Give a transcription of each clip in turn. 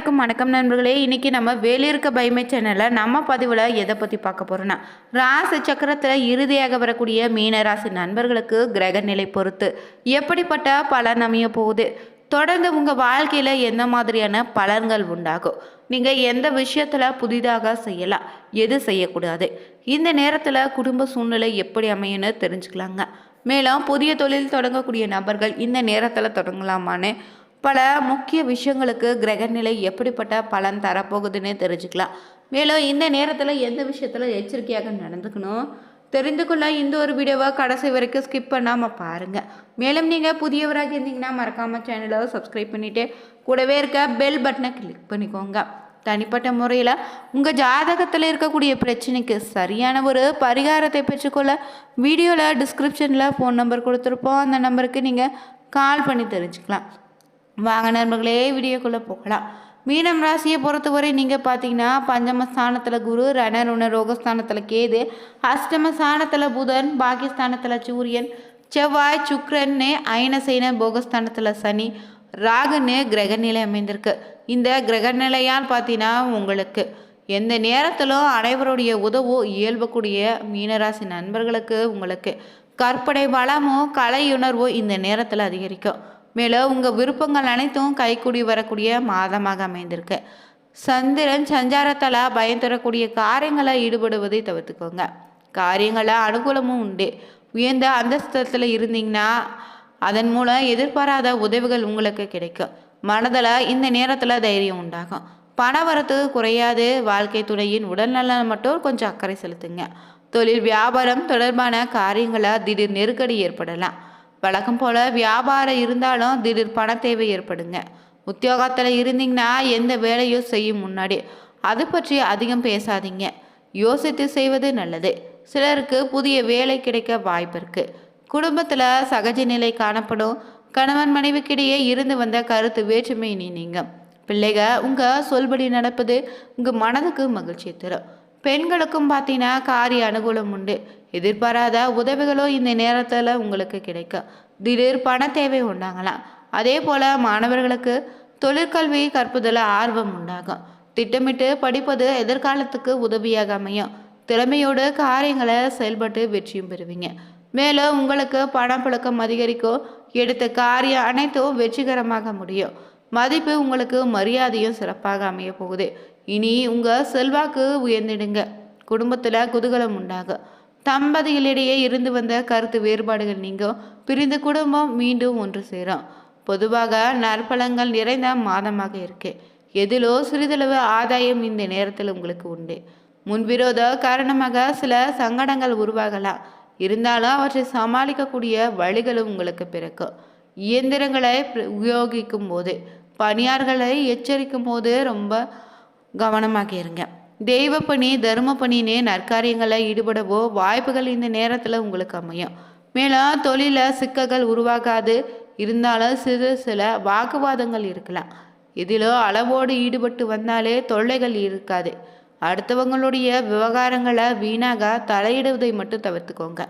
அனைவருக்கும் வணக்கம் நண்பர்களே. இன்றைக்கி நம்ம வேலியிருக்க பயமை சேனலில் நம்ம பதிவில் எதை பற்றி பார்க்க போகிறோன்னா, ராசி சக்கரத்தில் இறுதியாக வரக்கூடிய மீனராசி நண்பர்களுக்கு கிரக நிலை பொறுத்து எப்படிப்பட்ட பலன் அமைய போகுது, தொடர்ந்து உங்கள் வாழ்க்கையில் எந்த மாதிரியான பலன்கள் உண்டாகும், நீங்கள் எந்த விஷயத்தில் புதிதாக செய்யலாம், எது செய்யக்கூடாது, இந்த நேரத்தில் குடும்ப சூழ்நிலை எப்படி அமையுன்னு தெரிஞ்சுக்கலாங்க. மேலும் புதிய தொழில் தொடங்கக்கூடிய நபர்கள் இந்த நேரத்தில் தொடங்கலாமான்னு பல முக்கிய விஷயங்களுக்கு கிரகநிலை எப்படிப்பட்ட பலன் தரப்போகுதுன்னு தெரிஞ்சுக்கலாம். மேலும் இந்த நேரத்தில் எந்த விஷயத்தில் எச்சரிக்கையாக நடந்துக்கணும் தெரிந்து கொள்ள இந்த ஒரு வீடியோவை கடைசி வரைக்கும் ஸ்கிப் பண்ணாமல் பாருங்கள். மேலும் நீங்கள் புதியவராக இருந்தீங்கன்னா மறக்காமல் சேனலை சப்ஸ்கிரைப் பண்ணிவிட்டு கூடவே இருக்க பெல் பட்டனை கிளிக் பண்ணிக்கோங்க. தனிப்பட்ட முறையில் உங்கள் ஜாதகத்தில் இருக்கக்கூடிய பிரச்சனைக்கு சரியான ஒரு பரிகாரத்தை பெற்றுக்கொள்ள வீடியோவில் டிஸ்கிரிப்ஷனில் ஃபோன் நம்பர் கொடுத்துருப்போம். அந்த நம்பருக்கு நீங்கள் கால் பண்ணி தெரிஞ்சுக்கலாம். வாங்க நண்பர்களே, வீடியோக்குள்ளே போகலாம். மீனம் ராசியை பொறுத்தவரை நீங்கள் பார்த்தீங்கன்னா பஞ்சம ஸ்தானத்தில் குரு, ரணருண ரோகஸ்தானத்தில் கேது, அஷ்டம ஸ்தானத்தில் புதன், பாகிஸ்தானத்தில் சூரியன், செவ்வாய், சுக்ரன்னு அயனசேன போகஸ்தானத்தில் சனி, ராகுன்னு கிரகநிலை அமைந்திருக்கு. இந்த கிரகநிலையால் பார்த்தீங்கன்னா உங்களுக்கு எந்த நேரத்திலும் அனைவருடைய உதவும் இயல்பக்கூடிய மீனராசி நண்பர்களுக்கு உங்களுக்கு கற்பனை வளமோ கலையுணர்வோ இந்த நேரத்தில் அதிகரிக்கும். மேலும் உங்கள் விருப்பங்கள் அனைத்தும் கைக்கூடி வரக்கூடிய மாதமாக அமைந்திருக்கு. சந்திரன் சஞ்சாரத்தால் பயம் தரக்கூடிய காரியங்களை ஈடுபடுவதை தவிர்த்துக்கோங்க. காரியங்களை அனுகூலமும் உண்டு. உயர்ந்த அந்தஸ்தத்தில் இருந்தீங்கன்னா அதன் மூலம் எதிர்பாராத உதவிகள் உங்களுக்கு கிடைக்கும். மனதில் இந்த நேரத்தில் தைரியம் உண்டாகும். பணவரத்து குறையாது. வாழ்க்கை துணையின் உடல்நலம் மட்டும் கொஞ்சம் அக்கறை செலுத்துங்க. தொழில் வியாபாரம் தொடர்பான காரியங்களை திடீர் நெருக்கடி ஏற்படலாம். வழக்கம் போல் வியாபாரம் இருந்தாலும் திடீர் பண தேவை ஏற்படுங்க. உத்தியோகத்தில் இருந்தீங்கன்னா எந்த வேலையோ செய்யும் முன்னாடி அது பற்றி அதிகம் பேசாதீங்க. யோசித்து செய்வது நல்லது. சிலருக்கு புதிய வேலை கிடைக்க வாய்ப்பு இருக்குது. குடும்பத்தில் சகஜ நிலை காணப்படும். கணவன் மனைவிக்கிடையே இருந்து வந்த கருத்து வேற்றுமை நீங்கும். பிள்ளைகள் உங்கள் சொல்படி நடப்பது உங்கள் மனதுக்கு மகிழ்ச்சி தரும். பெண்களுக்கும் பார்த்தீங்கன்னா காரிய அனுகூலம் உண்டு. எதிர்பாராத உதவிகளோ இந்த நேரத்தில் உங்களுக்கு கிடைக்கும். திடீர் பண தேவை உண்டாகலாம். அதே போல் மாணவர்களுக்கு தொழிற்கல்வி கற்பதில் ஆர்வம் உண்டாகும். திட்டமிட்டு படிப்பது எதிர்காலத்துக்கு உதவியாக அமையும். திறமையோடு காரியங்களை செயல்பட்டு வெற்றியும் பெறுவீங்க. மேலும் உங்களுக்கு பணப்புழக்கம் அதிகரிக்கும். எடுத்த காரியம் அனைத்தும் வெற்றிகரமாக முடியும். மதிப்பு உங்களுக்கு மரியாதையும் சிறப்பாக அமைய போகுது. இனி உங்கள் செல்வாக்கு உயர்ந்திடுங்க. குடும்பத்தில் குதூகலம் உண்டாகும். தம்பதிகளிடையே இருந்து வந்த கருத்து வேறுபாடுகள் நீங்கும். பிரிந்த குடும்பம் மீண்டும் ஒன்று சேரும். பொதுவாக நற்பலங்கள் நிறைந்த மாதமாக இருக்கு. எதிலோ சிறிதளவு ஆதாயம் இந்த நேரத்தில் உங்களுக்கு உண்டு. முன்விரோத காரணமாக சில சங்கடங்கள் உருவாகலாம். இருந்தாலும் அவற்றை சமாளிக்கக்கூடிய வழிகளும் உங்களுக்கு பிறக்கும். இயந்திரங்களை உபயோகிக்கும் போது பணியாளர்களை எச்சரிக்கும் போது ரொம்ப கவனமாக இருங்க. தெய்வ பணி, தர்ம பணின்னு நற்காரியங்களில் ஈடுபடவோ வாய்ப்புகள் இந்த நேரத்தில் உங்களுக்கு அமையும். மேலும் தொழிலில் சிக்கல்கள் உருவாகாது. இருந்தாலும் சில வாக்குவாதங்கள் இருக்கலாம். இதிலோ அளவோடு ஈடுபட்டு வந்தாலே தொல்லைகள் இருக்காது. அடுத்தவங்களுடைய விவகாரங்களை வீணாக தலையிடுவதை மட்டும் தவிர்த்துக்கோங்க.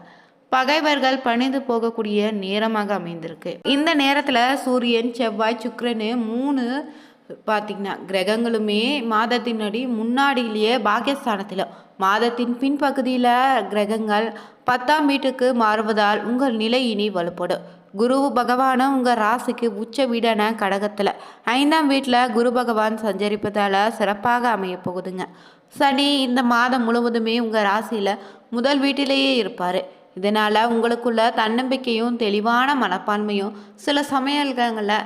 பகைவர்கள் பணிந்து போகக்கூடிய நேரமாக அமைந்திருக்கு. இந்த நேரத்தில் சூரியன், செவ்வாய், சுக்கிரன்னு 3 பார்த்திங்கன்னா கிரகங்களுமே மாதத்தின் முன்னாடியிலேயே பாகியஸ்தானத்தில், மாதத்தின் பின்பகுதியில் கிரகங்கள் 10ஆம் வீட்டுக்கு மாறுவதால் உங்கள் நிலை இனி வலுப்படும். குரு பகவானும் உங்கள் ராசிக்கு உச்ச வீடான கடகத்தில் 5ஆம் வீட்டில் குரு பகவான் சஞ்சரிப்பதால் சிறப்பாக அமைய போகுதுங்க. சனி இந்த மாதம் முழுவதுமே உங்கள் ராசியில் முதல் வீட்டிலேயே இருப்பார். இதனால் உங்களுக்குள்ள தன்னம்பிக்கையும் தெளிவான மனப்பான்மையும் சில சமயங்களில்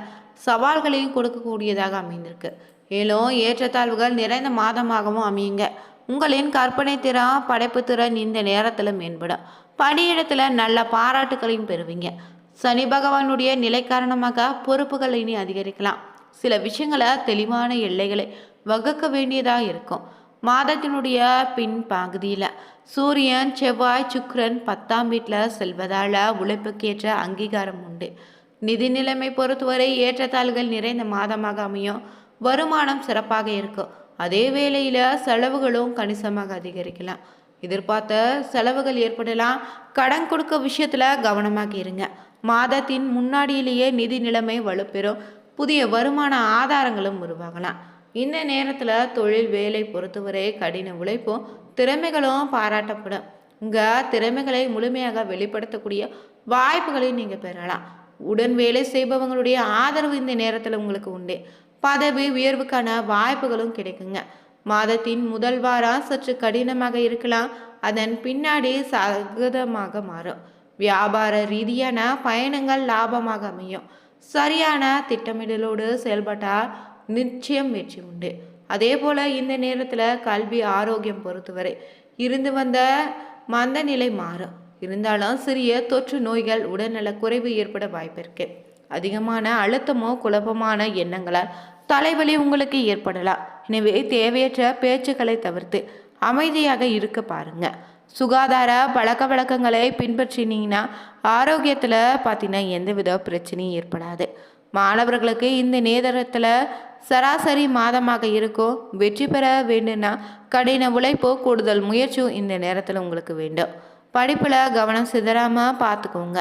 சவால்களையும் கொடுக்கக்கூடியதாக அமைந்திருக்கு. மேலும் ஏற்றத்தாழ்வுகள் நிறைந்த மாதமாகவும் அமையுங்க. உங்களின் கற்பனை திறன், படைப்பு திறன் இந்த நேரத்தில் மேம்படும். பணியிடத்தில் நல்ல பாராட்டுகளையும் பெறுவீங்க. சனி பகவானுடைய நிலை காரணமாக பொறுப்புகள் இனி அதிகரிக்கலாம். சில விஷயங்களை தெளிவான எல்லைகளை வகுக்க வேண்டியதாக இருக்கும். மாதத்தினுடைய பின் பகுதியில் சூரியன், செவ்வாய், சுக்கிரன் 10ஆம் வீட்டில் செல்வதால் உழைப்புக்கேற்ற அங்கீகாரம் உண்டு. நிதி நிலைமை பொறுத்தவரை ஏற்றத்தாழ்வுகள் நிறைந்த மாதமாக அமையும். வருமானம் சிறப்பாக இருக்கும். அதே வேளையில் செலவுகளும் கணிசமாக அதிகரிக்கலாம். எதிர்பார்த்த செலவுகள் ஏற்படலாம். கடன் கொடுக்க விஷயத்தில் கவனமாக இருங்க. மாதத்தின் முன்னாடியிலேயே நிதி நிலைமை வலுப்பெறும். புதிய வருமான ஆதாரங்களும் உருவாகலாம். இந்த நேரத்தில் தொழில் வேலை பொறுத்தவரை கடின உழைப்பும் திறமைகளும் பாராட்டப்படும். உங்கள் திறமைகளை முழுமையாக வெளிப்படுத்தக்கூடிய வாய்ப்புகளையும் நீங்கள் பெறலாம். உடன் வேலை செய்பவங்களுடைய ஆதரவு இந்த நேரத்தில் உங்களுக்கு உண்டு. பதவி உயர்வுக்கான வாய்ப்புகளும் கிடைக்குங்க. மாதத்தின் முதல் வாரம் சற்று கடினமாக இருக்கலாம், அதன் பின்னாடி சகதமாக மாறும். வியாபார ரீதியான பயணங்கள் லாபமாக அமையும். சரியான திட்டமிடலோடு செயல்பட்டால் நிச்சயம் வெற்றி உண்டு. அதே போல இந்த நேரத்தில் கல்வி ஆரோக்கியம் பொறுத்தவரை இருந்து வந்த மந்த நிலை மாறும். இருந்தாலும் சிறிய தொற்று நோய்கள் உடல்நல குறைவு ஏற்பட வாய்ப்பிருக்கு. அதிகமான அழுத்தமோ குழப்பமான எண்ணங்களால் தலைவலி உங்களுக்கு ஏற்படலாம். எனவே தேவையற்ற பேச்சுக்களை தவிர்த்து அமைதியாக இருக்க பாருங்க. சுகாதார பழக்க வழக்கங்களை பின்பற்றினீங்கன்னா ஆரோக்கியத்தில் பார்த்தீங்கன்னா எந்தவித பிரச்சனையும் ஏற்படாது. மாணவர்களுக்கு இந்த நேரத்தில் சராசரி மாதமாக இருக்கும். வெற்றி பெற வேண்டும்னா கடின உழைப்போ கூடுதல் முயற்சியும் இந்த நேரத்தில் உங்களுக்கு வேண்டும். படிப்பில் கவனம் சிதறாமல் பார்த்துக்கோங்க.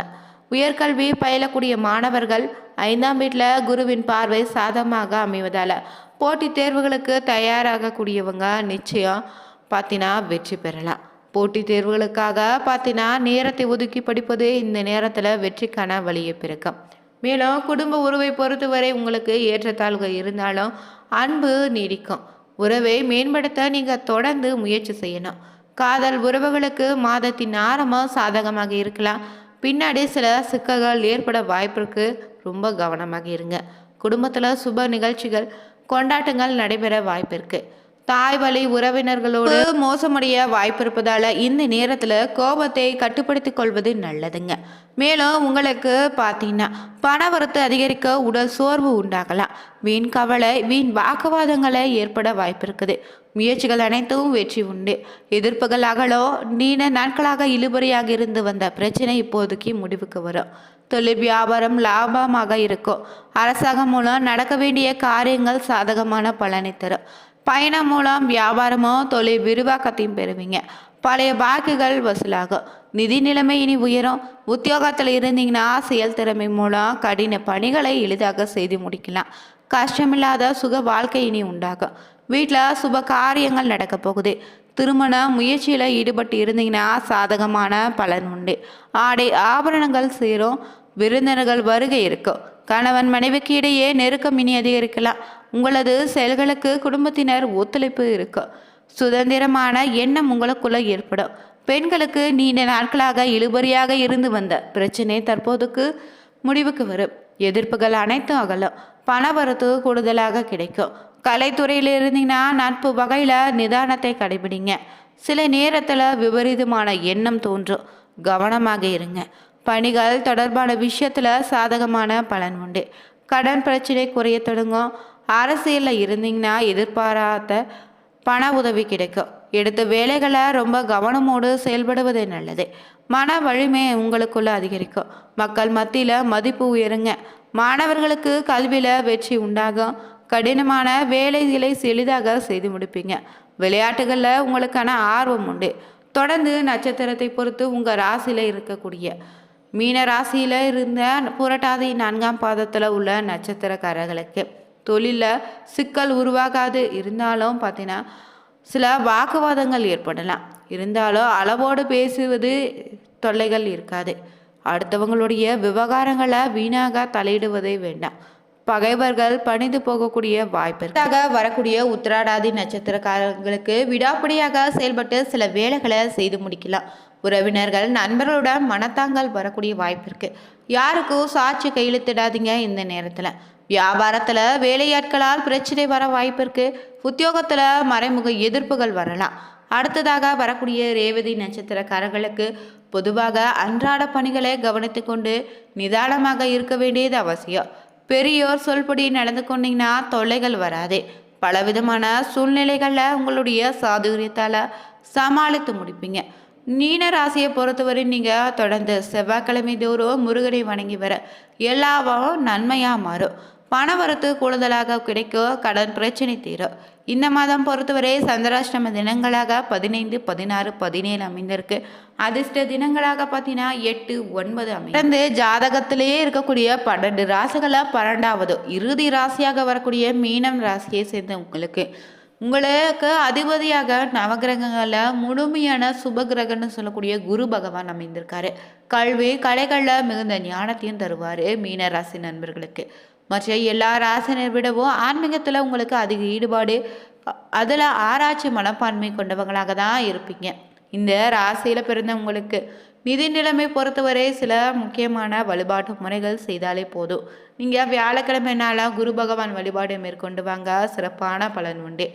உயர்கல்வி பயிலக்கூடிய மாணவர்கள் 5ஆம் வீட்டில் குருவின் பார்வை சாதகமாக அமைவதால் போட்டித் தேர்வுகளுக்கு தயாராகக்கூடியவங்க நிச்சயம் பார்த்தீங்கன்னா வெற்றி பெறலாம். போட்டித் தேர்வுகளுக்காக பார்த்தீங்கன்னா நேரத்தை ஒதுக்கி படிப்பது இந்த நேரத்தில் வெற்றிக்கான வழியை பிறக்கும். மேலும் குடும்ப உறவை பொறுத்தவரை உங்களுக்கு ஏற்றத்தாழ்வுகள் இருந்தாலும் அன்பு நீடிக்கும். உறவை மேம்படுத்த நீங்கள் தொடர்ந்து முயற்சி செய்யணும். காதல் உறவுகளுக்கு மாதத்தின் ஆரம்பம் சாதகமாக இருக்கலாம், பின்னாடி சில சிக்கல்கள் ஏற்பட வாய்ப்பிற்கு ரொம்ப கவனமாக இருங்க. குடும்பத்தில் சுப நிகழ்ச்சிகள் கொண்டாட்டங்கள் நடைபெற வாய்ப்பிருக்கு. தாய் வழி உறவினர்களோடு மோசமடைய வாய்ப்பு இருப்பதால் இந்த நேரத்தில் கோபத்தை கட்டுப்படுத்திக் கொள்வது நல்லதுங்க. மேலும் உங்களுக்கு பார்த்தீங்கன்னா பணவரத்து அதிகரிக்க உடல் சோர்வு உண்டாகலாம். வீண் கவலை வீண் வாக்குவாதங்களை ஏற்பட வாய்ப்பு இருக்குது. முயற்சிகள் அனைத்தும் வெற்றி உண்டு. எதிர்ப்புகள் அகலோ நீண்ட நாட்களாக இழுபறியாக இருந்து வந்த பிரச்சனை இப்போதைக்கு முடிவுக்கு வரும். தொழில் வியாபாரம் லாபமாக இருக்கும். அரசாங்கம் மூலம் நடக்க வேண்டிய காரியங்கள் சாதகமான பலனை தரும். பயணம் மூலம் வியாபாரமோ தொழில் விரிவாக்கத்தையும் பெறுவீங்க. பழைய பாக்கிகள் வசூலாகும். நிதி நிலைமை இனி உயரும். உத்தியோகத்தில் இருந்தீங்கன்னா செயல்திறமை மூலம் கடின பணிகளை எளிதாக செய்து முடிக்கலாம். கஷ்டமில்லாத சுக வாழ்க்கை இனி உண்டாகும். வீட்டில் சுப காரியங்கள் நடக்க போகுது. திருமண முயற்சியில் ஈடுபட்டு இருந்தீங்கன்னா சாதகமான பலன் உண்டு. ஆடை ஆபரணங்கள் சேரும். விருந்தினர்கள் வருகை இருக்கும். கணவன் மனைவிக்கு இடையே நெருக்கம் இனி அதிகரிக்கலாம். உங்களது செயல்களுக்கு குடும்பத்தினர் ஒத்துழைப்பு இருக்கும். சுதந்திரமான எண்ணம் உங்களுக்குள்ள ஏற்படும். பெண்களுக்கு நீண்ட நாட்களாக இழுபறியாக இருந்து வந்த பிரச்சனை தற்போதுக்கு முடிவுக்கு வரும். எதிர்ப்புகள் அனைத்தும் அகலும். பணவரத்து கூடுதலாக கிடைக்கும். கலைத்துறையில் இருந்தீங்கன்னா நட்பு வகையில் நிதானத்தை கடைபிடிங்க. சில நேரத்தில் விபரீதமான எண்ணம் தோன்றும். கவனமாக இருங்க. பணிகள் தொடர்பான விஷயத்தில் சாதகமான பலன் உண்டு. கடன் பிரச்சனை குறைய தொடங்கும். அரசியலில் இருந்தீங்கன்னா எதிர்பாராத பண உதவி கிடைக்கும். எடுத்த வேலைகளை ரொம்ப கவனமோடு செயல்படுவது நல்லது. மன வலிமை உங்களுக்குள்ள அதிகரிக்கும். மக்கள் மத்தியில் மதிப்பு உயருங்க. மாணவர்களுக்கு கல்வியில் வெற்றி உண்டாகும். கடினமான வேலைகளை எளிதாக செய்து முடிப்பீங்க. விளையாட்டுகளில் உங்களுக்கான ஆர்வம் உண்டு. தொடர்ந்து நட்சத்திரத்தை பொறுத்து உங்கள் ராசியில் இருக்கக்கூடிய மீன ராசியில் இருந்த புரட்டாதி 4ஆம் பாதத்தில் உள்ள நட்சத்திரக்காரர்களுக்கு தொழிலில் சிக்கல் உருவாகாது. இருந்தாலும் பார்த்தீங்கன்னா சில வாக்குவாதங்கள் ஏற்படலாம். இருந்தாலும் அளவோடு பேசுவது தொல்லைகள் இருக்காது. அடுத்தவங்களுடைய விவகாரங்களை வீணாக தலையிடுவதை வேண்டாம். பகைவர்கள் பணிந்து போகக்கூடிய வாய்ப்பிற்காக வரக்கூடிய உத்திராடாதி நட்சத்திரக்காரர்களுக்கு விடாப்பிடியாக செயல்பட்டு சில வேலைகளை செய்து முடிக்கலாம். உறவினர்கள் நண்பர்களுடன் மனத்தாங்கள் வரக்கூடிய வாய்ப்பிருக்கு. யாருக்கும் சாட்சி கையெழுத்திடாதீங்க. இந்த நேரத்தில் வியாபாரத்தில் வேலையாட்களால் பிரச்சனை வர வாய்ப்பிருக்கு. உத்தியோகத்தில் மறைமுக எதிர்ப்புகள் வரலாம். அடுத்ததாக வரக்கூடிய ரேவதி நட்சத்திரக்காரர்களுக்கு பொதுவாக அன்றாட பணிகளை கவனித்து கொண்டு நிதானமாக இருக்க வேண்டியது அவசியம். பெரியோர் சொல்படி நடந்து கொண்டீங்கன்னா தொல்லைகள் வராது. பலவிதமான சூழ்நிலைகளில் உங்களுடைய சாதுரியத்தால் சமாளித்து முடிப்பீங்க. மீன ராசியை பொறுத்தவரை நீங்கள் தொடர்ந்து செவ்வாய்க்கிழமை தோறும் முருகனை வணங்கி வர எல்லாவும் நன்மையாக மாறும். பணவரத்து கூடுதலாக கிடைக்கும், கடன் பிரச்சனை தீரும். இந்த மாதம் பொறுத்தவரை சந்திராஷ்டம தினங்களாக 15, 16, 17 அமைந்திருக்கு. அதிர்ஷ்ட தினங்களாக பார்த்தீங்கன்னா 8, 9 தொடர்ந்து ஜாதகத்திலேயே இருக்கக்கூடிய 12 ராசிகளை 12வது இறுதி ராசியாக வரக்கூடிய மீனம் ராசியை சேர்ந்த உங்களுக்கு அதிபதியாக நவகிரகங்களில் முழுமையான சுபகிரகன்னு சொல்லக்கூடிய குரு பகவான் அமைந்திருக்காரு. கல்வி கலைகளில் மிகுந்த ஞானத்தையும் தருவார் மீன ராசி நண்பர்களுக்கு. மற்ற எல்லா ராசினர் விடவும் ஆன்மீகத்தில் உங்களுக்கு அதிக ஈடுபாடு, அதில் ஆராய்ச்சி மனப்பான்மை கொண்டவங்களாக தான் இருப்பீங்க. இந்த ராசியில் பிறந்த உங்களுக்கு நிதி நிலைமை பொறுத்தவரை சில முக்கியமான வழிபாட்டு முறைகள் செய்தாலே போதும். நீங்கள் வியாழக்கிழமை நாளாக குரு பகவான் வழிபாடு மேற்கொண்டு வாங்க, சிறப்பான பலன் உண்டு.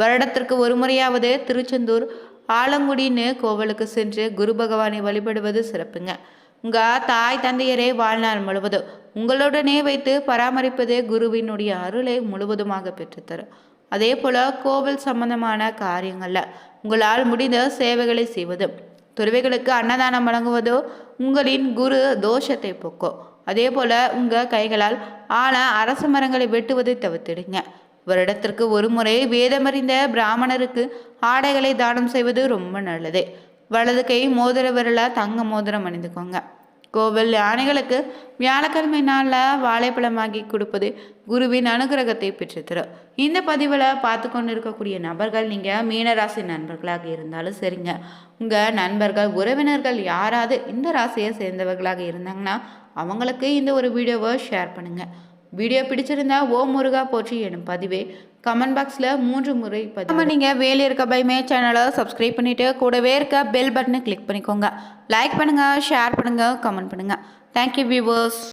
வருடத்திற்கு ஒரு முறையாவது திருச்செந்தூர் ஆலங்குடின்னு கோவிலுக்கு சென்று குரு பகவானை வழிபடுவது சிறப்புங்க. உங்கள் தாய் தந்தையரை வாழ்நாள் முழுவதும் உங்களுடனே வைத்து பராமரிப்பது குருவினுடைய அருளை முழுவதுமாக பெற்றுத்தரும். அதே போல் கோவில் சம்பந்தமான காரியங்களில் உங்களால் முடிந்த சேவைகளை செய்வதும், துறவிகளுக்கு அன்னதானம் வழங்குவதோ உங்களின் குரு தோஷத்தை போக்கும். அதே போல் உங்கள் கைகளால் ஆழ அரச மரங்களை வெட்டுவதை தவிர்த்திடுங்க. வருடத்திற்கு ஒரு முறை வேதமறிந்த பிராமணருக்கு ஆடைகளை தானம் செய்வது ரொம்ப நல்லது. வலது கை மோதிர விரல தங்க மோதிரம் அணிந்துக்கோங்க. கோவில் யானைகளுக்கு வியாழக்கிழமை நாளில் வாழைப்பழமாகி கொடுப்பது குருவின் அனுகிரகத்தை பெற்றுத்தரும். இந்த பதிவில் பார்த்து கொண்டு இருக்கக்கூடிய நபர்கள் நீங்கள் மீனராசி நண்பர்களாக இருந்தாலும் சரிங்க, உங்கள் நண்பர்கள் உறவினர்கள் யாராவது இந்த ராசியை சேர்ந்தவர்களாக இருந்தாங்கன்னா அவங்களுக்கு இந்த ஒரு வீடியோவை ஷேர் பண்ணுங்கள். வீடியோ பிடிச்சிருந்தா ஓம் முருகா போற்றி எனும் பதிவே கமெண்ட் பாக்ஸில் 3 முறை பதிவு. நீங்கள் வேலை இருக்க பைமே சேனலை சப்ஸ்கிரைப் பண்ணிவிட்டு கூடவே இருக்க பெல் பட்டனை கிளிக் பண்ணிக்கோங்க. லைக் பண்ணுங்கள், ஷேர் பண்ணுங்கள், கமெண்ட் பண்ணுங்கள். Thank you viewers.